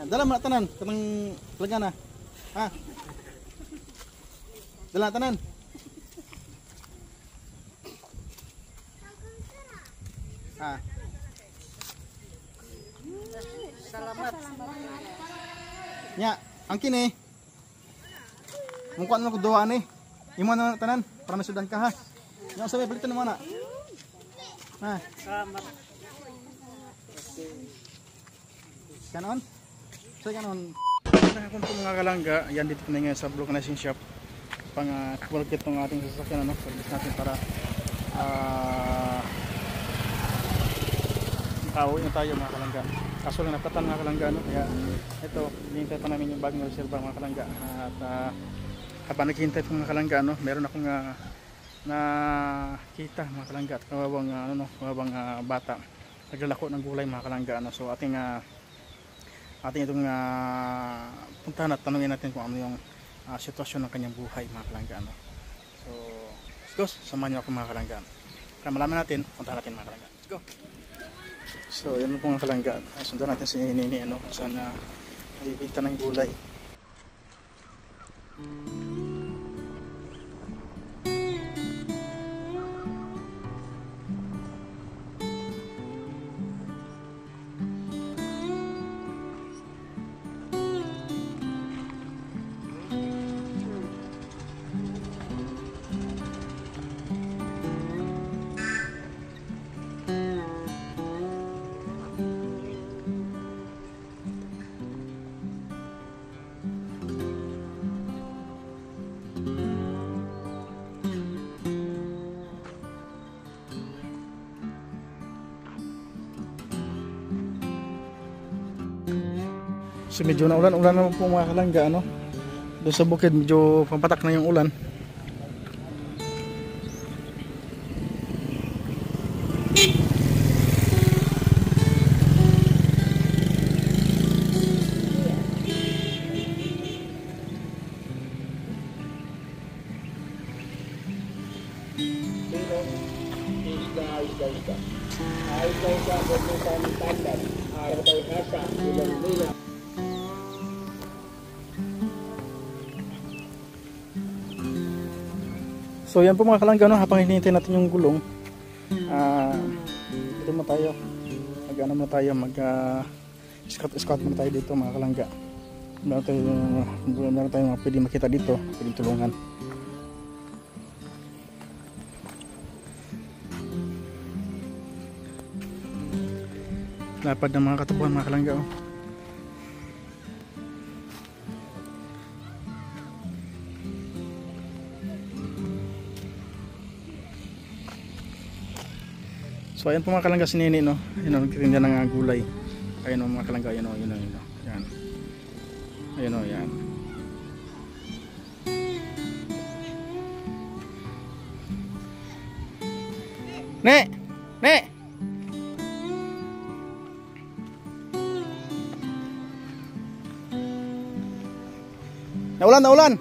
Dala mo na tanan, kanang plaga na. Ha? Dala na tanan. Ha. Salamat. Nya, ang kini. Mungkuan mo ko duwa ni. Imo na tanan para masudan ka ha. Nya sabi palitan mo na. Ha. Salamat. Kanon? So kanon. Nakakon ko mga kalangga, yan dito na nga sa vulcanizing shop. Pang quality ng ating sasakyan ano, service natin para tao na tayo mga kalangga. Kaso lang napatan mga kalangga ano, kaya ito, hinihintay pa namin yung bagong reserva mga kalangga. At habang naghihintay pa mga kalangga ano, meron akong nakita mga kalangga at kawawang bata naglalako ng gulay mga kalangga ano. So ating itong puntahan at tanungin natin kung ano yung sitwasyon ng kanyang buhay mga kalangga ano. So let's go, samahan niyo ako mga kalangga para malaman natin, puntahan natin mga kalangga. Let's go. So yan po mga kalangga, sundan natin si Nini ano, saan nabibigta ng gulay. So medyo naulan naman po mga kalangga ano. Doon sa bukid medyo pampatak na yung ulan. So yan po mga kalangga no, habang hinihintay natin yung gulong, dito mo tayo, mag scout muna tayo dito mga kalangga. Meron tayong pwede makita dito, pwedeng tulungan. Lapad ng mga katubuhan mga kalangga oh. So ayan po mga kalangga si Nini no. Ayun, nagtitinda ng gulay. Ayun mga kalangga, ayun. Yan. Ayun yan. Ne! Naulan.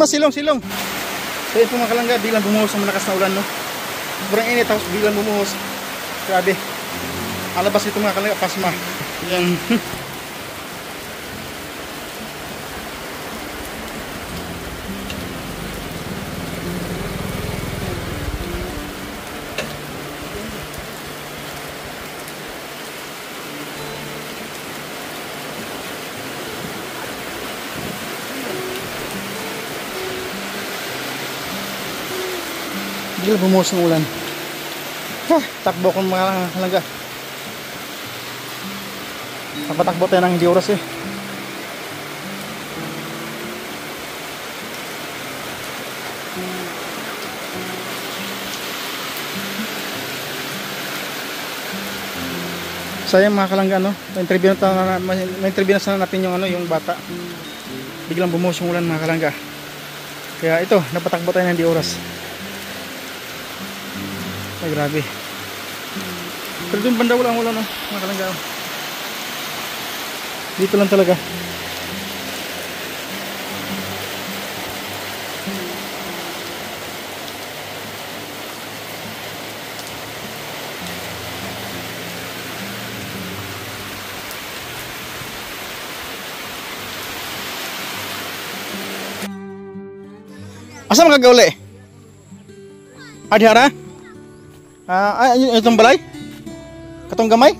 Silong. So yun po mga kalangga, biglang bumuhos ang malakas na ulan no. Sobrang init tapos biglang bumuhos. Grabe. Alabas ito mga kalangga, pasma. Yan. Bigla bumuhos ng ulan. Takbo ko mga kalangga. Napatakbo tayo ng hindi oras eh. Sayang mga kalangga no. May interview na sana natin yung bata. Biglang bumuhos yung ulan mga kalangga. Kaya ito, napatakbo tayo ng hindi oras. Ay grabe. Pero doon banda wala no, mga kalangga. Dito lang talaga. Asa man kagauli? Adhara? Itong balay? Katong gamay?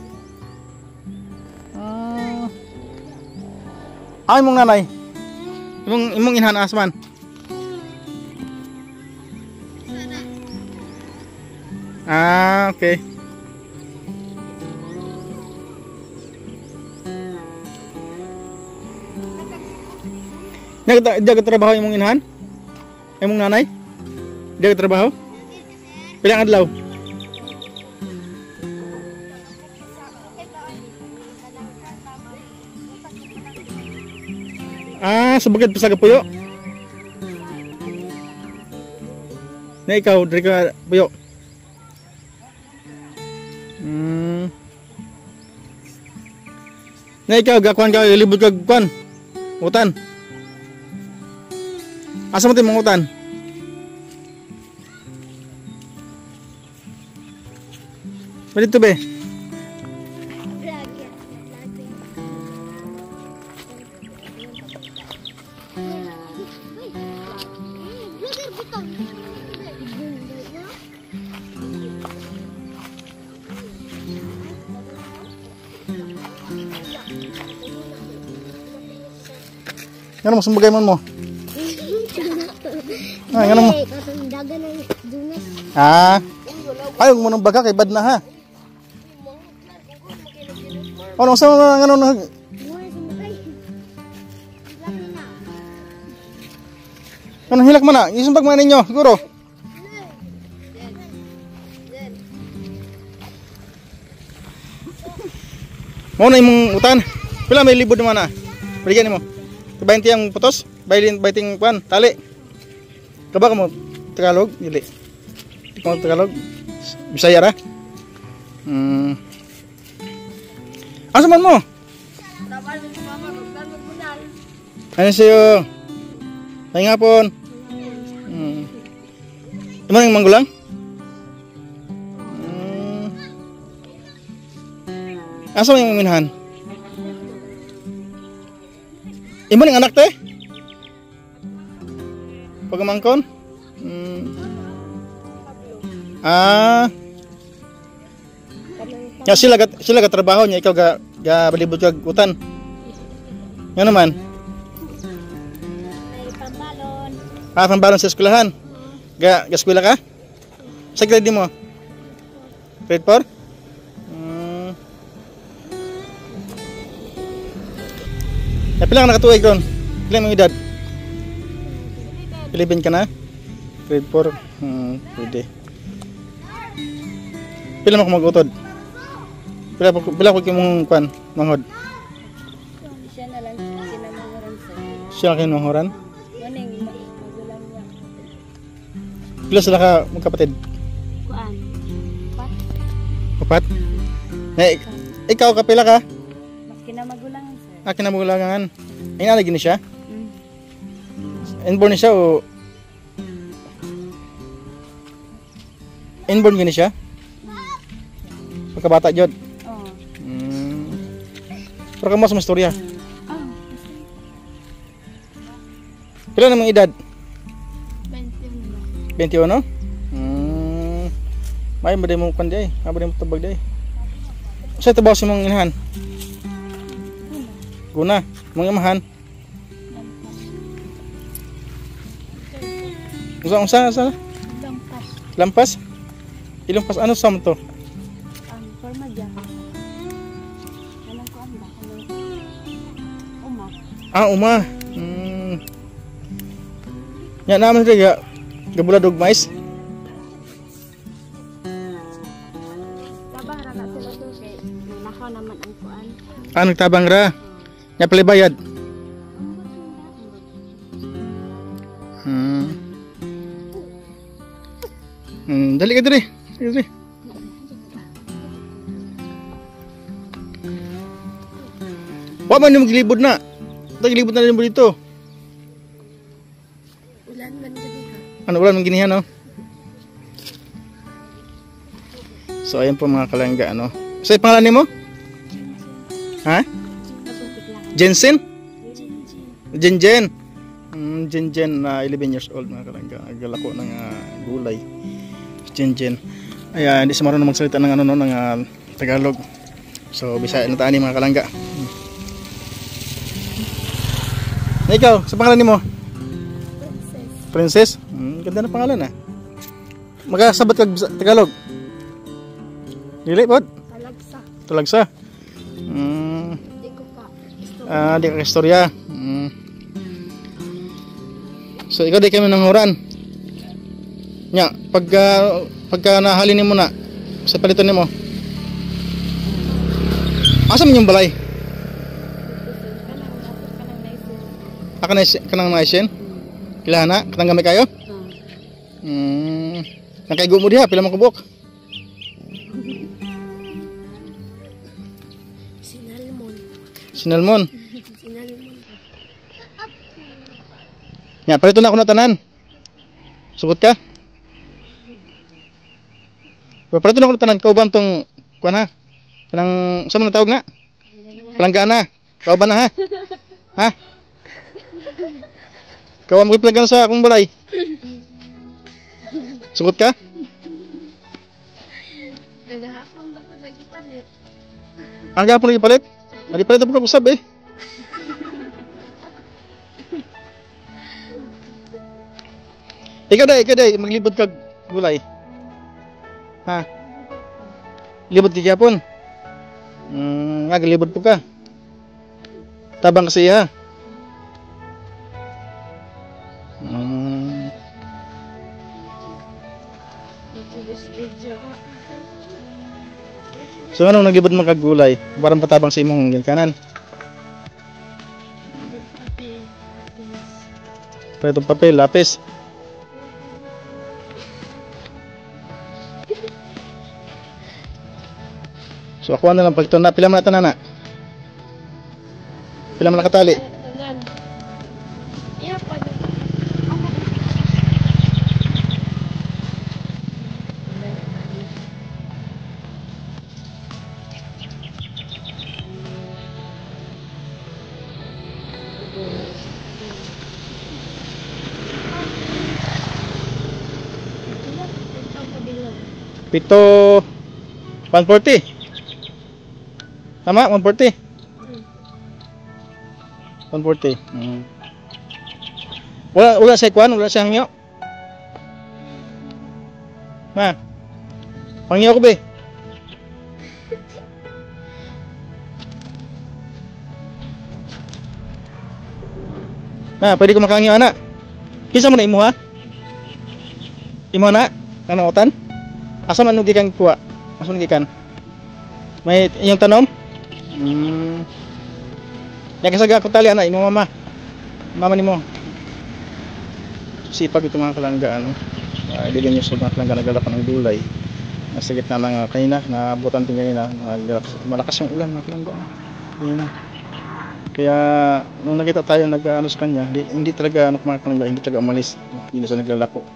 Imong nanay. Imong inhan asman. Okay. Nagda trabaho imong inhan? Imong nanay? Dia trabaho? Pilang adlaw? Sebagad pa sa puyo. Na ikaw, dari ka puyo. Na ikaw, gakuan ka, libod ka kuan. Utan. Asa mo timong utan? Dito be. Ngano mo sumbagay mo? Ngano mo? Ayaw mo nang baga kay bad na ha. Ano sa ngano na? Ano hilak man na? Isumbag man ninyo, siguro. Mo na imong utan. Pila may libod naman na. Balikan mo. 20 ang putos, baiting kuan, tali. Kaba ka mo Tagalog, dili. Di mo Tagalog. Bisaya ra. Asa man mo? Ano sa'yo? Ay nga po. Imo nang manggulang? Asa mo yung minhan? Imo ning anak te? Pagamangkon? Ya sila ka trabaho niya, ikaw ga balibot kag utan. Nga naman? Pambalon. Pambalon sa eskwelahan. Ga eskwela ka? Sa grade mo? Grade 4? Pila ka nakatuig ron? Pila mong edad? 11 ka na? Grade 4? Pwede. Pila mo kung mag-utod? Pila ko mong kuan, manghod? Siya na lang kinamanghoran sir. Siya na kinamanghoran? Ganing magulang niya. Pila sila ka magkapatid? Kuan. Apat? Ikaw kapila ka? Mas kinamagulangan sir. Kinamagulangan. Ay nalagin ni siya? Inborn ni siya o inborn gini siya? Pagkabata jud. Pero kamu sa istorya. Pila namang edad? 21. 21? May ba mo kanday? Aba mo tabag day. Sa tabaw si mong inahan? Guna, mong imahan. Unsa? Lampas. Lampas? Ilong pas ano sa mo to? Forma diyan. Anong kuan ba? Uma. Uma. Ya naman siya gabuladog mais. Tabang ra na sila to kay nakaw naman ang kuan. Nagtabang ra. Nya pala bayad. Dali ka diri. Dali. Wa man yung maglibod na. Taglibod na rin mo dito. Ulan man gani ha. Ano ulan man ginihan no? So ayan po mga kalangga ano. Sa pangalan nimo? Ha? Jensen? Jenjen. Jenjen na 11 years old mga kalangga. naglalako ng gulay. Jinjin. Ay hindi siya marunong magsalita ng ng Tagalog. So Bisaya na taani mga kalangga. Na ikaw, sa pangalan nimo? Princess. Ganda na pangalan Magasabat kag Tagalog. Dili pod? Talagsa. Talagsa. Di ko ka. Di ka istorya. So ikaw di kami nanghuran. Nya, pagka nahalin mo na sa paliton nimo. Asa man yung balay? Kanang naisen? Kilahana? Kanang gamay kayo? Nakaigo mo diha, pila man kubok? Sinalmon. Nya, palito na ako na tanan. Sugot ka? Palito na ako na tanan. Kauban tong, kuwan ha? Kanang, saan mo na tawag na? Palanggaan na. Kauban na ha? Ha? Kauban mo palanggaan sa akong balay. Sugot ka? Ang gapon lagi palit? Mali palit ako usab Ikaw day, maglibot kag gulay. Ha? Libot di gyapon. Galibot po ka. Tabang kasi ha. So anong naglibot mo kag gulay? Parang patabang sa imong kanan. Pero itong papel, lapis. So ako na lang pagto na pila man na na. Pila man nakatali? Pito 140. Tama, 140. 140. Wala sa kwan, wala sa hangyo. Ma. Hangyo ko be. Ma, pwede ko makahangyo ana. Kinsa man na imo ha? Imo na? Kanang utan? Asa man gikan kuha? Asa man gikan? May inyong tanom? Nakasaga ko tali ana imo mama. Mama nimo. Sipag ito mga kalangga dili niyo sa mga kalangga nagalak ng gulay. Nasa gitna lang kanina nabutan tin kanina malakas yung ulan mga kalangga. Kaya nung nakita tayo nag-ano sa kanya, hindi talaga mga kalangga, hindi talaga umalis. Hindi na siya naglalako.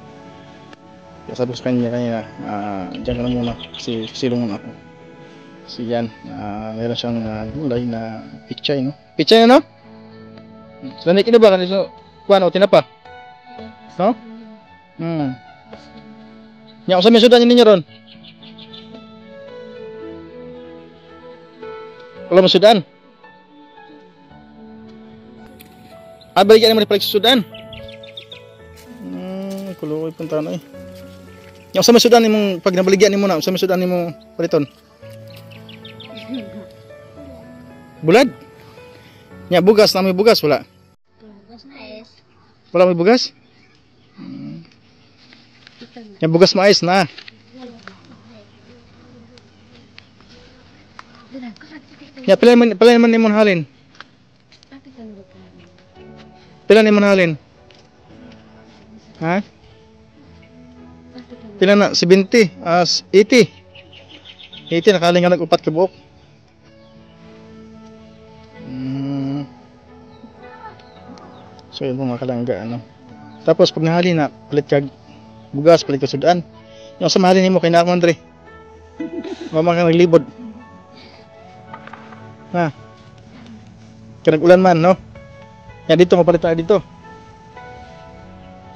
Kaya sabi sa kanya kanina, dyan ka na muna kasi silong muna ako. Kasi yan, meron siyang gulay na pichay, no? Pichay na, no? Sanay ka na ba? Kanina, kuwan o, tinapa? No? Nya, usap yung sudan ninyo ron? Wala mo sudan? Baligyan naman yung sudan? Kuloy punta na Yung sa masudan nimong pag nabaligyan nimo na, sa masudan nimo paliton. Bulad? Nya bugas na may bugas wala. Bugas na es. Wala may bugas? Nya bugas mais na. Nya pila man nimong halin? Pila nimong halin? Ha? Pila na? 70? 80? 80 nakaling nga nag-upat ka buok. So yun po mga kalangga Tapos pag nahali na palit kag bugas, palit ka sudan. Yung sa mahalin mo kay Nakman Dre. Mama ka naglibod. Ha? Kaya nag-ulan man, no? Yan dito, mapalit tayo dito.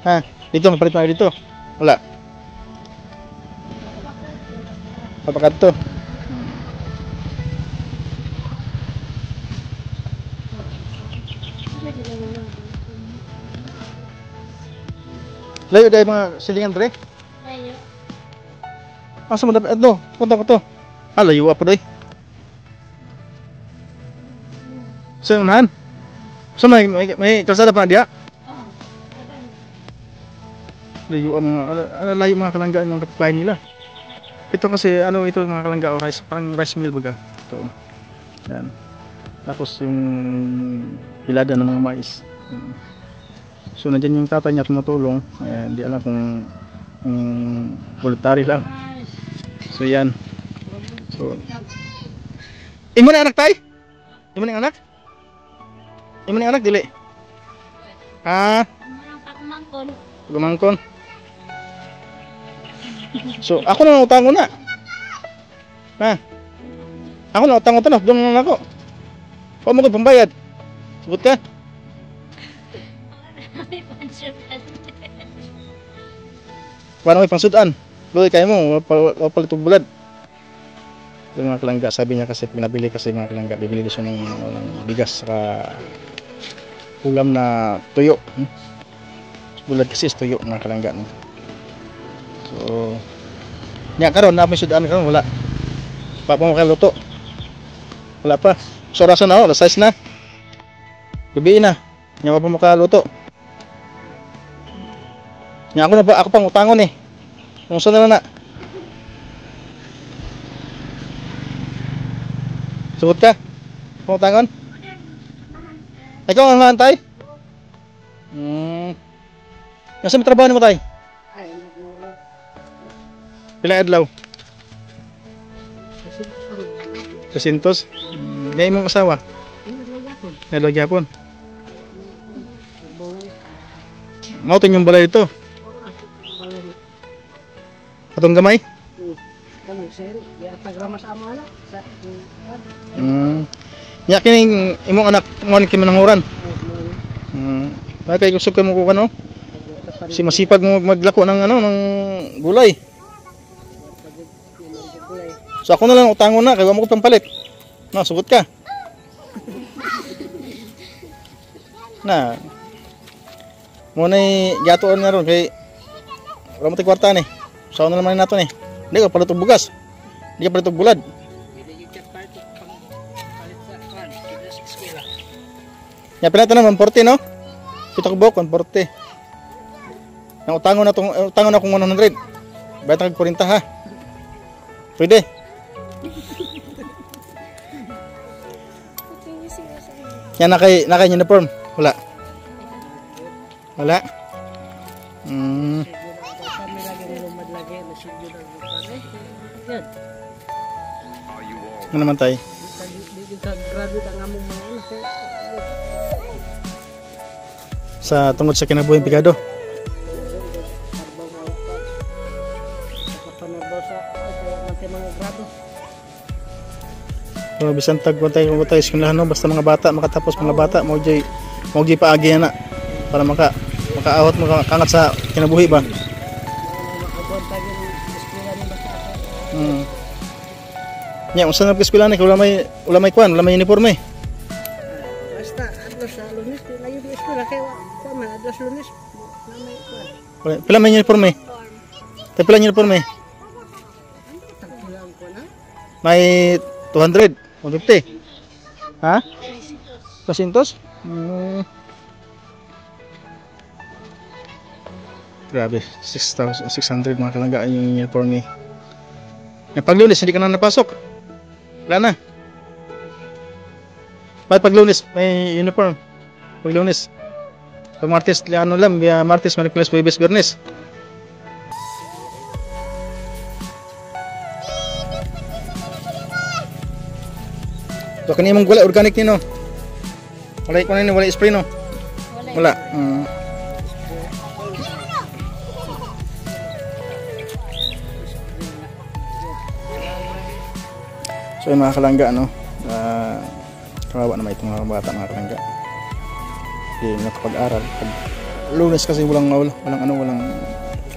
Ha? Dito, mapalit tayo dito. Wala. Papakat to. Layo dahil mga silingan dre. Ayo. Asa mo dapat ito? Punta ko to. Layo apa doy. Sa unahan. So may kalsada pa na diya. Layo ang mga layo mga kalanggaan ng kapitbahay nila. Ito kasi ano ito mga kalangga o rice, parang rice mill baga. Ito. Yan. Tapos yung hilada ng mga mais. So nandiyan yung tatay niya tumutulong. Ayan, di alam kung voluntary lang. So yan. So imo na anak tay? Imo na anak? Imo na anak dili? Pagmangkon. Gumangkon. So ako na utang ko na. Ako na utang ko na, doon na ako. Pao mo ko pambayad. Subot ka. Paano may pangsudan? Luloy kayo mo, wapalit og bulad. Yung mga kalangga, sabi niya kasi pinabili kasi mga kalangga, bibili siya ng bigas saka ulam na tuyo. Bulad kasi is tuyo mga kalangga. So, nya karon na may sudan karon wala. Pa mo kay luto. Wala pa. So rason na alas 6 na. Gabi na. Nya pa mo ka luto. Nya ako pang utangon eh. Kung saan na. Sugot ka? Pangutangon? Ikaw ang hantay? Nasa may trabaho mo tay? Pila adlaw? 300? Ngay mong asawa? Nadlaw gyapon. Mao tin yung balay dito. Atong gamay? Nya kining imong anak mo ni kimananguran. Kay gusto ko mo ko ano? Si masipag mo maglako ng ano ng gulay. So ako na lang utangon na kay wa mo ko pampalit. No, sugot ka. Na. Mo nay gatuon na ron kay wala mo tay kwarta ni. So na naman nato ni. Hindi ka palit og bugas. Hindi ka palit og bulad. Ya pila tanan 140 no? Kita ko bok 140. Nang utangon na kung 100. Bayad kag 40 ha. Pwede. Yan nakay uniform. Wala. Wala. Ano naman tayo? Sa tungod sa kinabuhing pigado. So, bisan tagwan tayo eskwelahan no, basta mga bata makatapos mga bata mo jay paagi na para makaawat makakangat sa kinabuhi ba. Nya unsa na eskwelahan ni wala may kwan, wala may uniforme. Basta adlaw sa Lunes layo di eskwela kay wa man adlaw sa Lunes na may kwan. Pila may uniforme? Pila uniforme? Tagpulan ko na. May 200, 150. Ha? 200? Grabe, 6,600 mga kalangga yung uniform ni. Pag Lunes hindi ka na napasok. Wala na. Pag Lunes may uniform. Pag Lunes. Pag Martes ano lang, Martes, Merkules, Huwebes, Biyernes. So kani imong gulay organic ni no. Wala ko ni wala spray no. Wala. So yung mga kalangga no. Kawawa naman itong mga bata mga kalangga. Hindi nakapag-aral. Lunes kasi walang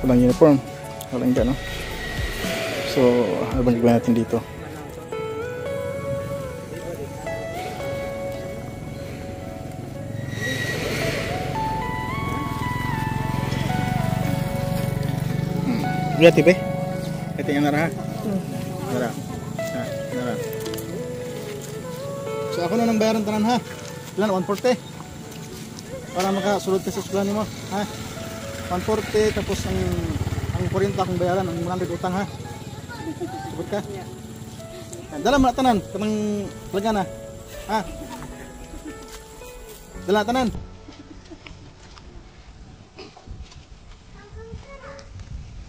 uniform, walang gano. So ano bang gagawin natin dito? Lihat tipe, ito yung nara ha? Nara. Ha, nara. So ako na nang bayaran tanan ha? Ilan? 140? Para makasulod ka sa eskwelahan mo ha? 140 tapos ang 40 akong bayaran, ang 100 utang ha? Sabot ka? Dala mo na tanan, kanang laga na ha? Dala tanan.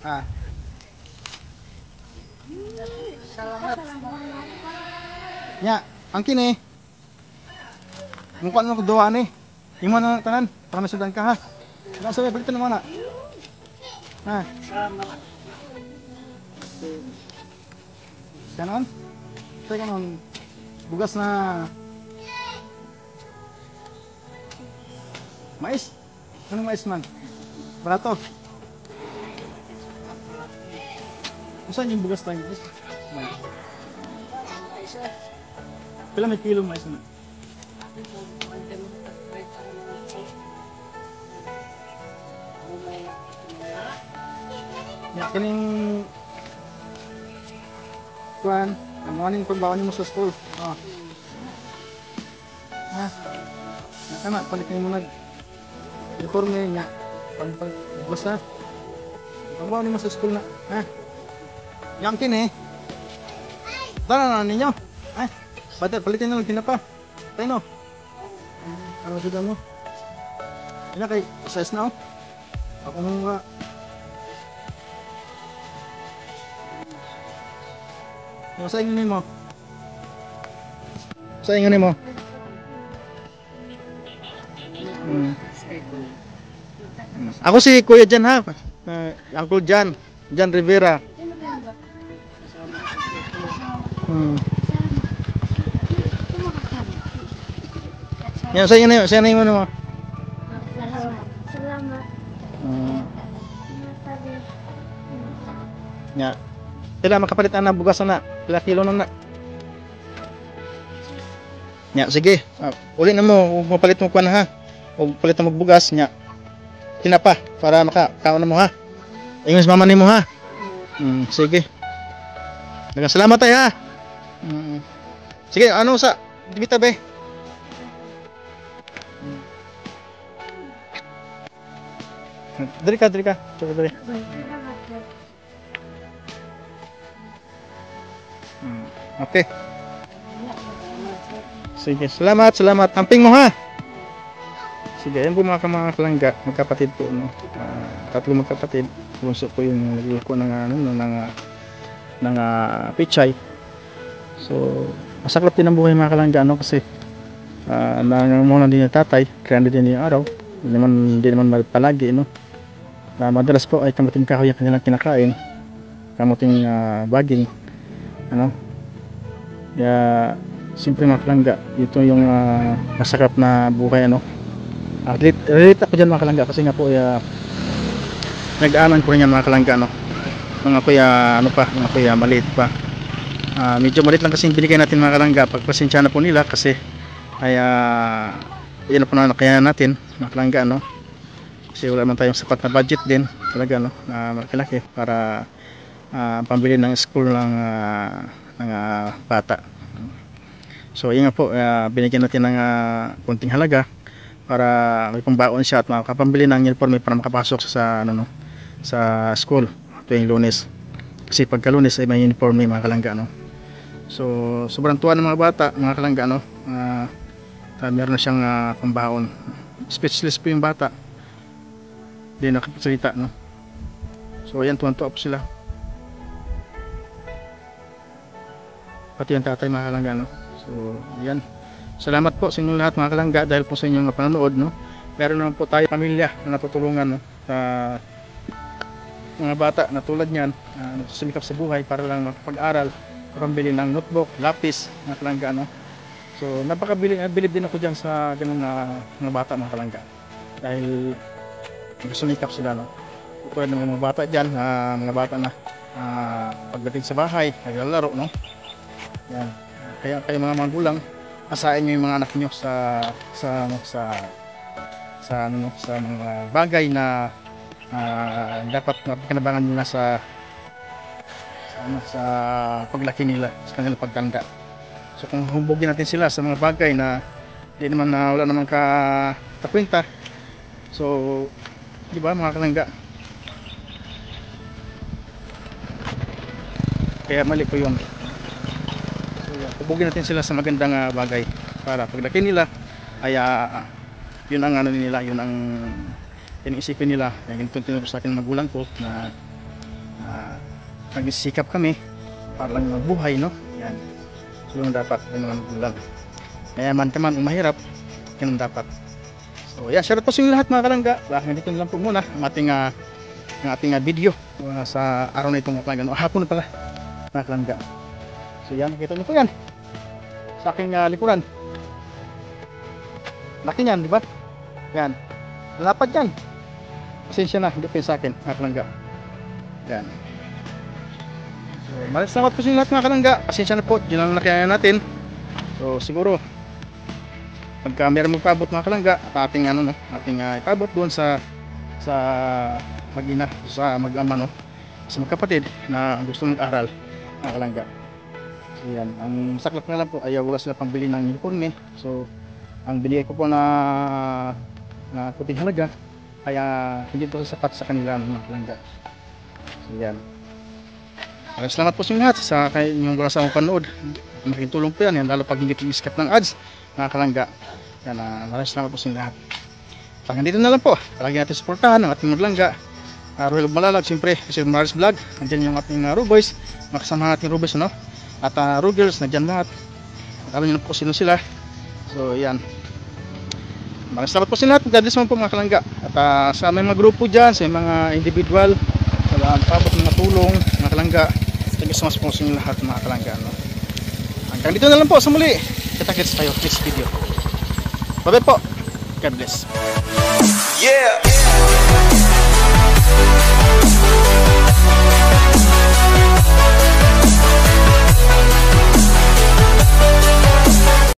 Ha? Nya, ang kini. Mukha na ko duwa ni. Imo na tanan para masudan ka ha. Nasa way balitan mo na. Ha. Kanon? Tay kanon. Bugas na mais. Anong mais man? Barato. Saan yung bugas tayo? Pila may kilo mais na? Ya, kining kuan, ang morning pagbaon mo sa school. Oh. Ha. Tama, palitin mo nag uniforme niya. Pag-bus ha. Pagbaon mo sa school na. Ha. Yang kini. Tara na ninyo. Ay, bata palitin na lang tinapa. Tayo no. Ano sudah mo? Ina kay size na oh. Ako nga. Sa ingin mo. Sa ingin mo. Ako si Kuya Jan ha. Uncle Jan. Jan Rivera. Yan, sa inyo mo. Salamat. Ya. Pila makapalit na bugas na. Pila kilo na. Ya, sige. Uli na mo, mapalit mo kuan ha. O palit mo bugas nya. Tinapa para makakaon na mo ha. Ingon sa mama nimo ha. Sige. Daghang salamat tayo ha. Sige, ano sa dibita be? Dali ka. Coba dali. Okay. Sige, salamat. Tamping mo ha. Sige, yan po mga kalangga, magkapatid po no. Tatlo magkapatid. Bunso po yung nagluluko ng pichay. So, masaklap din ang buhay mga kalangga no kasi nangangamunan din yung tatay, kaya din yung araw. Hindi naman palagi no. Madalas po ay kamuting kahoy ang kanilang kinakain. Kamuting baging ano. Kaya siyempre mga kalangga, ito yung masakap na buhay ano. Relate ako dyan mga kalangga kasi nga po nag-aanan ko rin yan mga kalangga no. Mga kuya mga kuya maliit pa. Medyo maliit lang kasi binigay natin mga kalangga. Pagpasensya na po nila kasi ay yan po na kaya natin mga kalangga no. Kasi wala man tayong sapat na budget din talaga no, na malaki para pambili ng school ng bata. So yun nga po, binigyan natin ng kunting halaga para may pambaon siya at makapambili ng uniforme para makapasok sa sa school tuwing Lunes. Kasi pagka Lunes ay may uniforme mga kalangga no. So sobrang tuwa ng mga bata mga kalangga no. Meron na siyang pambaon. Speechless po yung bata. Hindi nakapagsalita no. So ayan, tuwan-tuwa po sila. Pati yung tatay mga kalangga no. So ayan. Salamat po sa inyong lahat mga kalangga dahil po sa inyong panonood no. Meron naman po tayo pamilya na natutulungan no sa mga bata na tulad niyan, sumikap sa buhay para lang makapag-aral, pambili ng notebook, lapis mga kalangga no. So napakabilib din ako diyan sa ganung mga bata mga kalangga. Dahil Sumikap sila, no? Tulad ng mga bata dyan, mga bata na pagdating sa bahay, naglalaro, no? Yan. Kaya kayo mga magulang, asahin nyo yung mga anak nyo sa mga bagay na dapat mapakinabangan nila sa paglaki nila, sa kanilang pagtanda. So kung hubogin natin sila sa mga bagay na di naman wala namang kakwenta, so di ba mga kalangga, kaya mali po yun. So hubogin natin sila sa magandang bagay para paglaki nila ay yun ang ano nila, yun ang isipin nila. Yung tinuturo sa akin magulang ko na nagsisikap kami para lang mabuhay, no? Yan. So yung dapat yung mga magulang. Mayaman ka man o mahirap, yun ang dapat. So yan, share po sa inyo lahat mga kalangga. Dito na lang po muna ang ating video sa araw na itong mga kalangga. Hapon na pala mga kalangga. So yan, nakita nyo po yan sa aking likuran. Laki niyan, di ba? Yan. Lalapad yan. Pasensya na, hindi pa sa akin mga kalangga. Yan. So, maraming salamat po sa inyo lahat mga kalangga. Pasensya na po, yun ang nakiyaya natin. So siguro pagka meron magpabot mga kalangga, ating ipabot doon sa mag-ina, sa mag-ama, no? Sa magkapatid na gusto mag-aral mga kalangga. So yan, ang saklap na lang po ay wala sila pambili ng uniforme. So ang binigay ko po na puting halaga kaya hindi po sapat sa kanila mga kalangga. So yan, maraming salamat po sa inyo lahat sa inyong wala sa panood. Malaking tulong po yan, lalo pag hindi i-skip ng ads mga kalangga. Yan, maraming salamat po sa inyo lahat. Hanggang dito na lang po, palagi natin suportahan ang ating maglangga, Royal Malalag, siyempre si Maris Vlog, nandiyan yung ating Ruboys, makasama natin Ruboys, no? At Rugirls, nandiyan lahat, alam nyo na po sino sila. So yan, maraming salamat po sa inyo lahat. God bless po mga kalangga. At sa mga grupo dyan, sa mga individual, sa pabot mga tulong mga kalangga, thank you so much po sa inyo lahat mga kalangga, no? Hanggang dito na lang po sa muli. Kita-kits tayo next video. Bye bye po. God bless. Yeah.